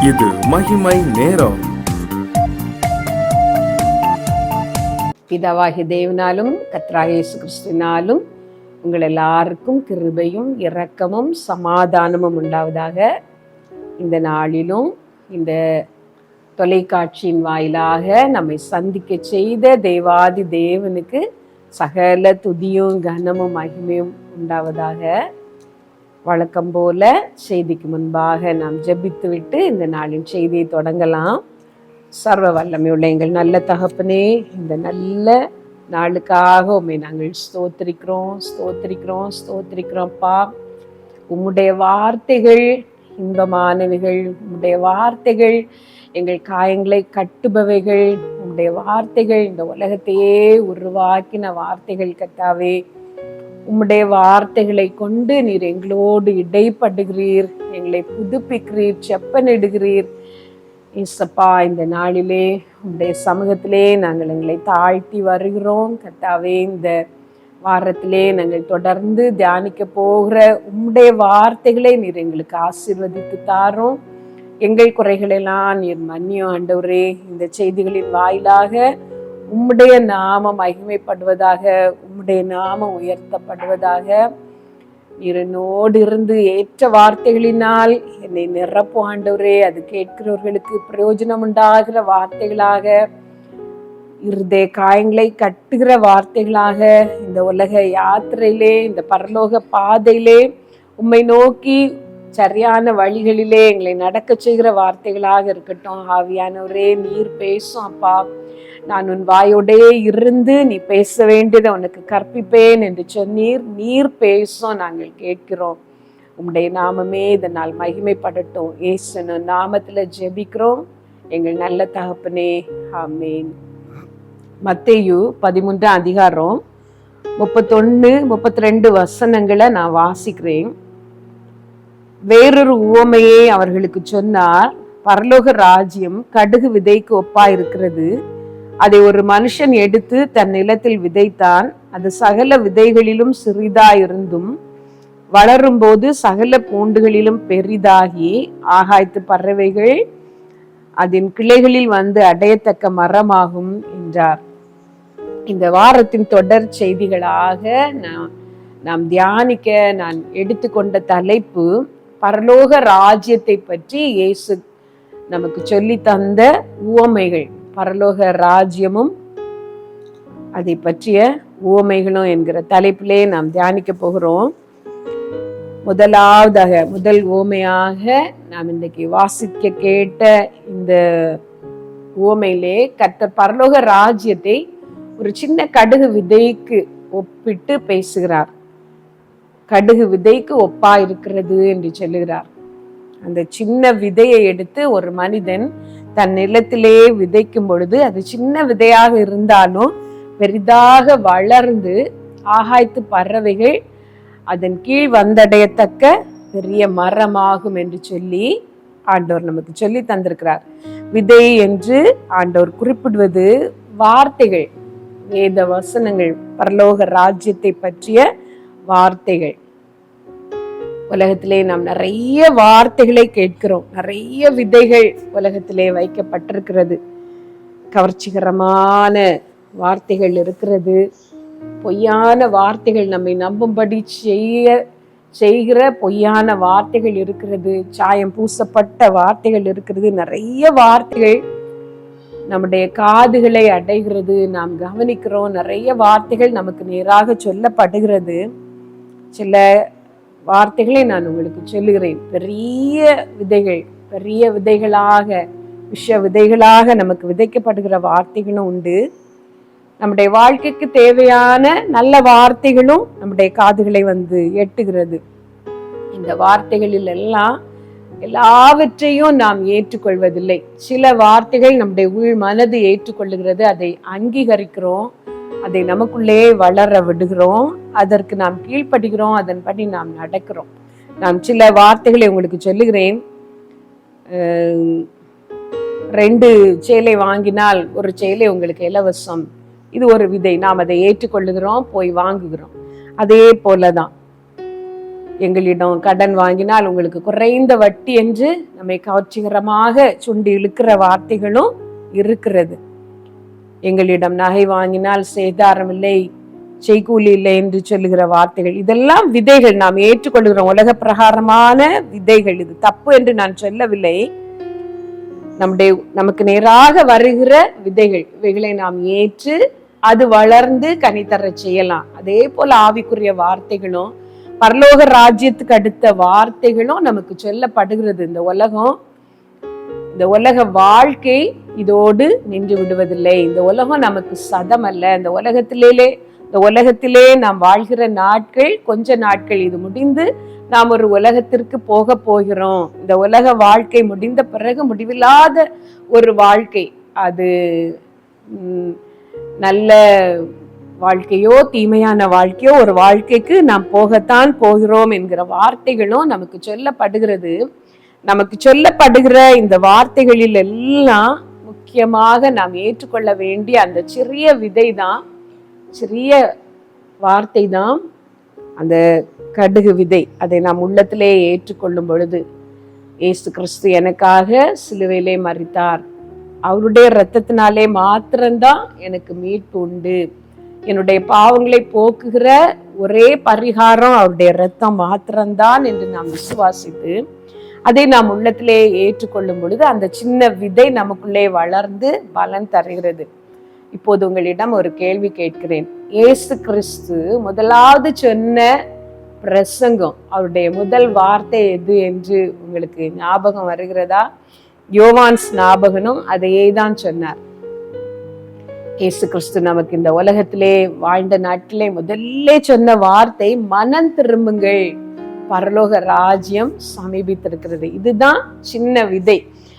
இது மகிமை நேரம். பிதாவாகிய தேவனாலும் கர்த்தராகிய இயேசு கிறிஸ்துவினாலும் உங்கள் எல்லாருக்கும் கிருபையும் இரக்கமும் சமாதானமும் உண்டாவதாக. இந்த நாளிலும் இந்த தொலைக்காட்சியின் வாயிலாக நம்மை சந்திக்க செய்த தேவாதி தேவனுக்கு சகல துதியும் கனமும் மகிமையும் உண்டாவதாக. வழக்கம் போல செய்திக்கு முன்பாக நாம் ஜெபித்து விட்டு இந்த நாளின் செய்தியை தொடங்கலாம். சர்வ வல்லமையுள்ள எங்கள் நல்ல தகப்பனே, இந்த நல்ல நாளுக்காக உம்மை நாங்கள் ஸ்தோத்திரிக்கிறோம்ப்பா. உம்முடைய வார்த்தைகள் இன்பமானவைகள், உம்முடைய வார்த்தைகள் எங்கள் காயங்களை கட்டுபவைகள், உம்முடைய வார்த்தைகள் இந்த உலகத்தையே உருவாக்கின வார்த்தைகள். கர்த்தாவே, உம்முடைய வார்த்தைகளை கொண்டு நீர் எங்களோடு இடைப்படுகிறீர், எங்களை புதுப்பிக்கிறீர், செப்பனிடுகிறீர். இயேசப்பா, இந்த நாளிலே உம்முடைய சமூகத்திலே நாங்கள் எங்களை தாழ்த்தி வருகிறோம். கர்த்தாவே, இந்த வாரத்திலே நாங்கள் தொடர்ந்து தியானிக்க போகிற உம்முடைய வார்த்தைகளை நீர் எங்களுக்கு ஆசீர்வதித்து தாரும். எங்கள் குறைகளெல்லாம் நீர் மன்னியும் ஆண்டவரே. இந்த செய்திகளின் வாயிலாக உம்முடைய நாமம் மகிமைப்படுவதாக, உம்முடைய நாமம் உயர்த்தப்படுவதாக. நீர் என்னோடு இருந்து ஏற்ற வார்த்தைகளினால் என்னை நிரப்பும் ஆண்டவரே. அது கேட்கிறவர்களுக்கு பிரயோஜனம் உண்டாகிற வார்த்தைகளாக, இருதய காயங்களை கட்டுகிற வார்த்தைகளாக, இந்த உலக யாத்திரையிலே, இந்த பரலோக பாதையிலே உம்மை நோக்கி சரியான வழிகளிலே எங்களை நடக்க செய்கிற வார்த்தைகளாக இருக்கட்டும். ஆவியானவரே, நீர் பேசும் அப்பா. நான் உன் வாயோடே இருந்து நீ பேச வேண்டியதை உனக்கு கற்பிப்பேன் என்று சொன்னீர். நீர் பேசும், நாங்கள் கேட்கிறோம். உம்முடைய நாமமே இதனால் மகிமைப்படட்டும். இயேசு நாமத்துல ஜெபிக்கிறோம் எங்கள் நல்ல தகப்பனே, ஆமேன். மத்தேயு 13 அதிகாரம் 31, 32 வசனங்களை நான் வாசிக்கிறேன். வேறொரு உவமையை அவர்களுக்கு சொன்னார். பரலோக ராஜ்யம் கடுகு விதைக்கு ஒப்பா இருக்கிறது. அதை ஒரு மனுஷன் எடுத்து தன் நிலத்தில் விதைத்தான். அது சகல விதைகளிலும் சிறிதாயிருந்தும் வளரும் போது சகல பூண்டுகளிலும் பெரிதாகி ஆகாயத்து பறவைகள் அதன் கிளைகளில் வந்து அடையத்தக்க மரமாகும் என்றார். இந்த வாரத்தின் தொடர் செய்திகளாக நாம் தியானிக்க நான் எடுத்துக்கொண்ட தலைப்பு பரலோக ராஜ்யத்தை பற்றி இயேசு நமக்கு சொல்லி தந்த உவமைகள். பரலோக ராஜ்யமும் அதை பற்றிய உவமைகளும் என்கிற தலைப்பிலே நாம் தியானிக்க போகிறோம். முதல் உவமையாக நாம் இன்றைக்கு வாசிக்க கேட்ட இந்த உவமையிலே கர்த்தர் பரலோக ராஜ்யத்தை ஒரு சின்ன கடுகு விதைக்கு ஒப்பிட்டு பேசுகிறார். கடுகு விதைக்கு ஒப்பா இருக்கிறது என்று சொல்லுகிறார். அந்த சின்ன விதையை எடுத்து ஒரு மனிதன் தன் நிலத்திலே விதைக்கும் பொழுது அது சின்ன விதையாக இருந்தாலும் பெரிதாக வளர்ந்து ஆகாயத்து பறவைகள் அதன் கீழ் வந்தடையத்தக்க பெரிய மரமாகும் என்று சொல்லி ஆண்டவர் நமக்கு சொல்லி தந்திருக்கிறார். விதை என்று ஆண்டவர் குறிப்பிடுவது வார்த்தைகள், வேத வசனங்கள், பரலோக ராஜ்யத்தை பற்றிய வார்த்தைகள். உலகத்திலே நாம் நிறைய வார்த்தைகளை கேட்கிறோம். நிறைய விதைகள் உலகத்திலே வைக்கப்பட்டிருக்கிறது. கவர்ச்சிகரமான வார்த்தைகள் இருக்கிறது. பொய்யான வார்த்தைகள், நம்மை நம்பும்படி செய்கிற பொய்யான வார்த்தைகள் இருக்கிறது. சாயம் பூசப்பட்ட வார்த்தைகள் இருக்கிறது. நிறைய வார்த்தைகள் நம்முடைய காதுகளை அடைகிறது. நாம் கவனிக்கிறோம். நிறைய வார்த்தைகள் நமக்கு நேராக சொல்லப்படுகிறது. சில வார்த்தைகளை நான் உங்களுக்கு சொல்லுகிறேன். பெரிய விதைகள், பெரிய விதைகளாக, விஷ விதைகளாக நமக்கு விதைக்கப்படுகிற வார்த்தைகளும் உண்டு. நம்முடைய வாழ்க்கைக்கு தேவையான நல்ல வார்த்தைகளும் நம்முடைய காதுகளை வந்து எட்டுகிறது. இந்த வார்த்தைகளில் எல்லாம் எல்லாவற்றையும் நாம் ஏற்றுக்கொள்வதில்லை. சில வார்த்தைகள் நம்முடைய உள் மனது ஏற்றுக்கொள்ளுகிறது. அதை அங்கீகரிக்கிறோம், அதை நமக்குள்ளே வளர விடுகிறோம், அதற்கு நாம் கீழ்ப்படுகிறோம், அதன்படி நாம் நடக்கிறோம். நான் சில வார்த்தைகளை உங்களுக்கு சொல்லுகிறேன். 2 சேலை வாங்கினால் ஒரு சேலை உங்களுக்கு இலவசம். இது ஒரு விதை. நாம் அதை ஏற்றுக்கொள்ளுகிறோம், போய் வாங்குகிறோம். அதே போலதான் எங்களிடம் கடன் வாங்கினால் உங்களுக்கு குறைந்த வட்டி என்று நம்மை கவர்ச்சிகரமாக சுண்டி இழுக்கிற வார்த்தைகளும் இருக்கிறது. எங்களிடம் நகை வாங்கினால் சேதாரம் இல்லை, செய்கூலி இல்லை என்று சொல்லுகிற வார்த்தைகள், இதெல்லாம் விதைகள், நாம் ஏற்றுக்கொள்கிறோம், உலக பிரகாரமான விதைகள். இது தப்பு என்று நான் சொல்லவில்லை. நமக்கு நேராக வருகிற விதைகள், இவைகளை நாம் ஏற்று அது வளர்ந்து கனி தர செய்யலாம். அதே போல ஆவிக்குரிய வார்த்தைகளும் பரலோக ராஜ்யத்துக்கு அடுத்த வார்த்தைகளும் நமக்கு சொல்லப்படுகிறது. இந்த உலக வாழ்க்கை இதோடு நின்று விடுவதில்லை. இந்த உலகம் நமக்கு சதம் அல்ல. இந்த உலகத்திலே நாம் வாழ்கிற நாட்கள் கொஞ்ச நாட்கள். இது முடிந்து நாம் ஒரு உலகத்திற்கு போக போகிறோம். இந்த உலக வாழ்க்கை முடிந்த பிறகு முடிவில்லாத ஒரு வாழ்க்கை. அது நல்ல வாழ்க்கையோ தீமையான வாழ்க்கையோ ஒரு வாழ்க்கைக்கு நாம் போகத்தான் போகிறோம் என்கிற வார்த்தைகளும் நமக்கு சொல்லப்படுகிறது. நமக்கு சொல்லப்படுகிற இந்த வார்த்தைகளில் எல்லாம் முக்கியமாக நாம் ஏற்றுக்கொள்ள வேண்டிய அந்த சிறிய விதை தான், சிறிய வார்த்தை தான் அந்த கடுகு விதை. அதை நாம் உள்ளத்திலே ஏற்றுக்கொள்ளும் பொழுது, இயேசு கிறிஸ்து எனக்காக சிலுவையிலே மரித்தார், அவருடைய இரத்தத்தினாலே மாத்திரம்தான் எனக்கு மீட்பு உண்டு, என்னுடைய பாவங்களை போக்குகிற ஒரே பரிகாரம் அவருடைய இரத்தம் மாத்திரம்தான் என்று நாம் விசுவாசித்து அதை நாம் உள்ளத்திலே ஏற்றுக்கொள்ளும் பொழுது அந்த சின்ன விதை நமக்குள்ளே வளர்ந்து பலன் தருகிறது. இப்போது உங்களிடம் ஒரு கேள்வி கேட்கிறேன். இயேசு கிறிஸ்து முதலாவது சொன்ன பிரசங்கம், அவருடைய முதல் வார்த்தை எது என்று உங்களுக்கு ஞாபகம் வருகிறதா? யோவான் ஸ்நாபகனும் அதையே தான் சொன்னார். இயேசு கிறிஸ்து நமக்கு இந்த உலகத்திலே வாழ்ந்த நாட்டிலே முதல்ல சொன்ன வார்த்தை, மனம் திரும்புங்கள், பரலோக ராஜ்யம் சமீபித்திருக்கிறது. இதுதான் சின்ன விதை.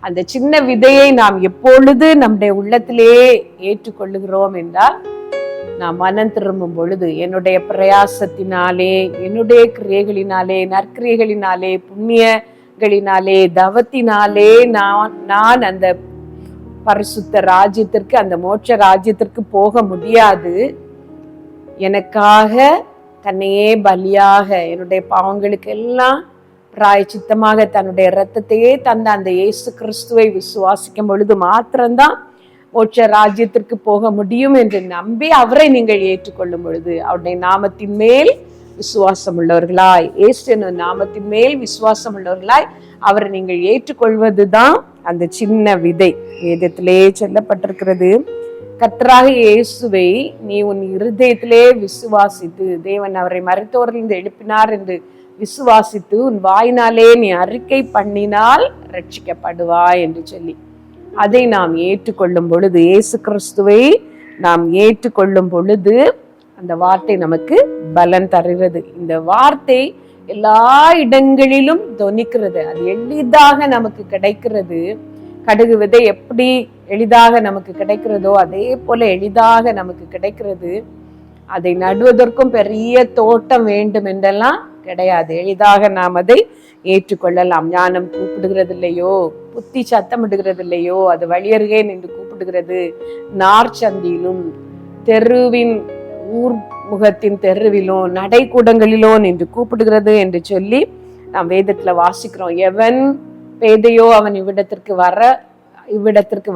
அந்த சின்ன விதையை நாம் எப்பொழுது நம்முடைய உள்ளத்திலே ஏற்றுக்கொள்ளுகிறோம் என்றால், நாம் மனம் திரும்பும் பொழுது, என்னுடைய பிரயாசத்தினாலே, என்னுடைய கிரியைகளினாலே, நற்கிரியைகளினாலே, புண்ணியங்களினாலே, தவத்தினாலே நான் அந்த பரிசுத்த ராஜ்யத்திற்கு, அந்த மோட்ச ராஜ்யத்திற்கு போக முடியாது. எனக்காக தன்னையே பலியாக, என்னுடைய பாவங்களுக்கு எல்லாம் பிராயச்சித்தமாக தன்னுடைய இரத்தத்தையே தந்த அந்த இயேசு கிறிஸ்துவை விசுவாசிக்கும் பொழுது மாத்திரம்தான் மோட்ச ராஜ்யத்திற்கு போக முடியும் என்று நம்பி அவரை நீங்கள் ஏற்றுக்கொள்ளும் பொழுது, அவருடைய நாமத்தின் மேல் விசுவாசம் உள்ளவர்களாய், இயேசு நாமத்தின் மேல் விசுவாசம் உள்ளவர்களாய் அவரை நீங்கள் ஏற்றுக்கொள்வதுதான் அந்த சின்ன விதை. வேதத்திலே சொல்லப்பட்டிருக்கிறது, கர்த்தராக இயேசுவை நீ உன் இருதயத்திலே விசுவாசித்து, தேவன் அவரை மரித்தோரிலிருந்து எழுப்பினார் என்று விசுவாசித்து உன் வாயினாலே நீ அறிக்கை பண்ணினால் ரட்சிக்கப்படுவாய் என்று சொல்லி, அதை நாம் ஏற்றுக்கொள்ளும் பொழுது, இயேசு கிறிஸ்துவை நாம் ஏற்றுக்கொள்ளும் பொழுது அந்த வார்த்தை நமக்கு பலன் தருகிறது. இந்த வார்த்தை எல்லா இடங்களிலும் தொனிக்கிறது. அது எளிதாக நமக்கு கிடைக்கிறது. கடுகு விதை எப்படி எளிதாக நமக்கு கிடைக்கிறதோ அதே போல எளிதாக நமக்கு கிடைக்கிறது. அதை நடுவதற்கும் பெரிய தோட்டம் வேண்டும் என்றெல்லாம் கிடையாது. எளிதாக நாம் அதை ஏற்றுக்கொள்ளலாம். ஞானம் கூப்பிடுகிறது இல்லையோ, புத்தி சத்தமிடுகிறது இல்லையோ, அது வழியருகே நின்று கூப்பிடுகிறது. நார்ச்சந்தியிலும் தெருவின் ஊர் முகத்தின் தெருவிலோ நடைக்கூடங்களிலோ நின்று கூப்பிடுகிறது என்று சொல்லி நாம் வேதத்துல வாசிக்கிறோம். எவன் பேதையோ அவன் இவ்விடத்திற்கு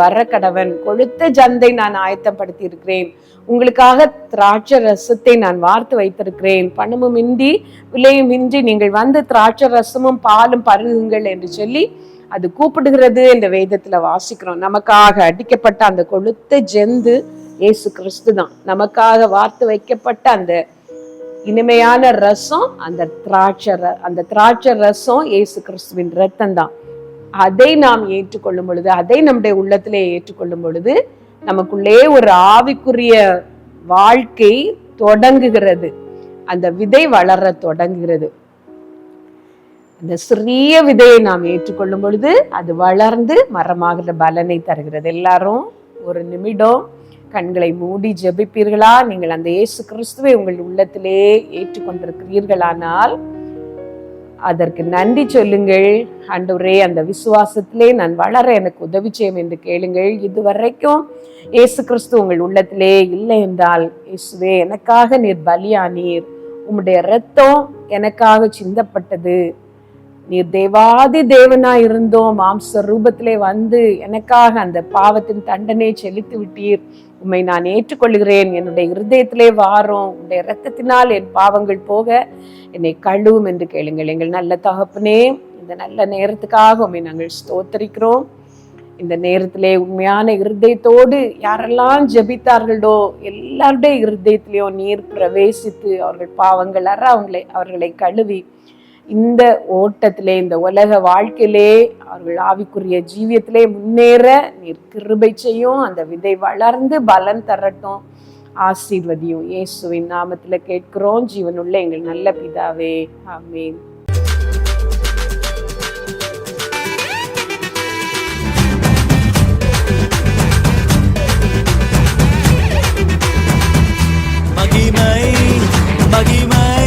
வர கடவன், கொழுத்த ஜந்தை நான் ஆயத்தப்படுத்தி இருக்கிறேன், உங்களுக்காக திராட்சை ரசத்தை நான் வார்த்து வைத்திருக்கிறேன், பணமும் இன்றி விலையும் இன்றி நீங்கள் வந்து திராட்சை ரசமும் பாலும் பருகுங்கள் என்று சொல்லி அது கூப்பிடுகிறது என்ற வேதத்துல வாசிக்கிறோம். நமக்காக அடிக்கப்பட்ட அந்த கொழுத்த ஜந்து இயேசு கிறிஸ்து தான். நமக்காக வார்த்து வைக்கப்பட்ட அந்த இனிமையான ரசம், அந்த திராட்சை ரசம் இயேசு கிறிஸ்துவின் ரத்தம் தான். அதை நாம் ஏற்றுக்கொள்ளும் பொழுது, அதை நம்முடைய உள்ளத்திலே ஏற்றுக்கொள்ளும் பொழுது நமக்குள்ளே ஒரு ஆவிக்குரிய வாழ்க்கை தொடங்குகிறது. அந்த விதை வளர தொடங்குகிறது. அந்த சிறிய விதையை நாம் ஏற்றுக்கொள்ளும் பொழுது அது வளர்ந்து மரமாகிற பலனை தருகிறது. எல்லாரும் ஒரு நிமிடம் கண்களை மூடி ஜெபிப்பீர்களா? நீங்கள் அந்த இயேசு கிறிஸ்துவை உங்கள் உள்ளத்திலே ஏற்றுக்கொண்டிருக்கிறீர்களானால் அதற்கு நன்றி சொல்லுங்கள். ஆண்டவரே, அந்த விசுவாசத்திலே நான் வளர எனக்கு உதவி செய்யும் என்று கேளுங்கள். இதுவரைக்கும் இயேசு கிறிஸ்து உங்கள் உள்ளத்திலே இல்லை என்றால், இயேசுவே எனக்காக நீர் பலியானீர், உம்முடைய இரத்தம் எனக்காக சிந்தப்பட்டது. நீர் தேவாதி தேவனாய் இருந்தோம், மாம்ச ரூபத்திலே வந்து எனக்காக அந்த பாவத்தின் தண்டனை செலுத்தி விட்டீர். உம்மை நான் ஏற்றுக்கொள்கிறேன், என்னுடைய இருதயத்திலே வாரும், உம்முடைய இரத்தத்தினால் என் பாவங்கள் போக என்னை கழுவும் என்று கேளுங்கள். எங்கள் நல்ல தகப்பனே, இந்த நல்ல நேரத்துக்காக உம்மை நாங்கள் ஸ்தோத்தரிக்கிறோம். இந்த நேரத்திலே உண்மையான இருதயத்தோடு யாரெல்லாம் ஜெபித்தார்களோ எல்லாருடைய இருதயத்திலேயும் நீர் பிரவேசித்து அவர்கள் பாவங்கள் அவர்களை கழுவி இந்த ஓட்டத்திலே, இந்த உலக வாழ்க்கையிலே, அவர்கள் ஆவிக்குரிய ஜீவியத்திலே முன்னேற நீர் கிருபை செய்யும். அந்த விதை வளர்ந்து பலன் தரட்டும். ஆசீர்வதியும். இயேசுவின் நாமத்துல கேட்கிறோம் ஜீவனுள்ள எங்கள் நல்ல பிதாவே, ஆமென். மகிமை மகிமை